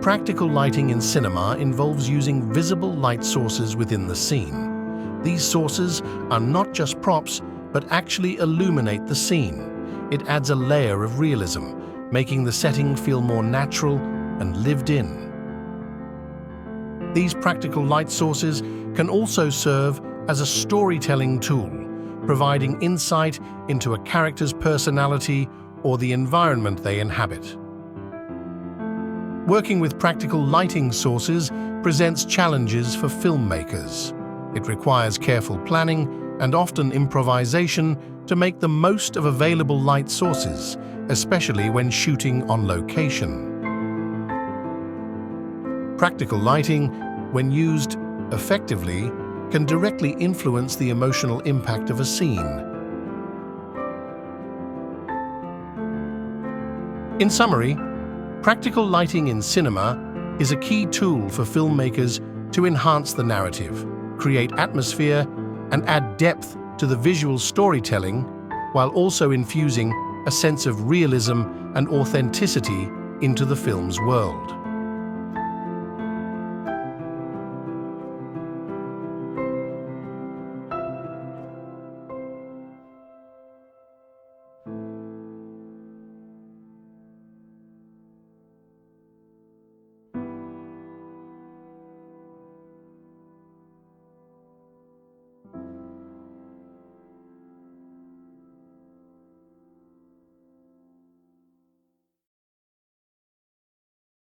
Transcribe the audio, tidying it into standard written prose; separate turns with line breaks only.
Practical lighting in cinema involves using visible light sources within the scene. These sources are not just props, but actually illuminate the scene. It adds a layer of realism, making the setting feel more natural and lived in. These practical light sources can also serve as a storytelling tool, providing insight into a character's personality or the environment they inhabit. Working with practical lighting sources presents challenges for filmmakers. It requires careful planning and often improvisation to make the most of available light sources, especially when shooting on location. Practical lighting, when used effectively, can directly influence the emotional impact of a scene. In summary, practical lighting in cinema is a key tool for filmmakers to enhance the narrative, create atmosphere, and add depth to the visual storytelling, while also infusing a sense of realism and authenticity into the film's world.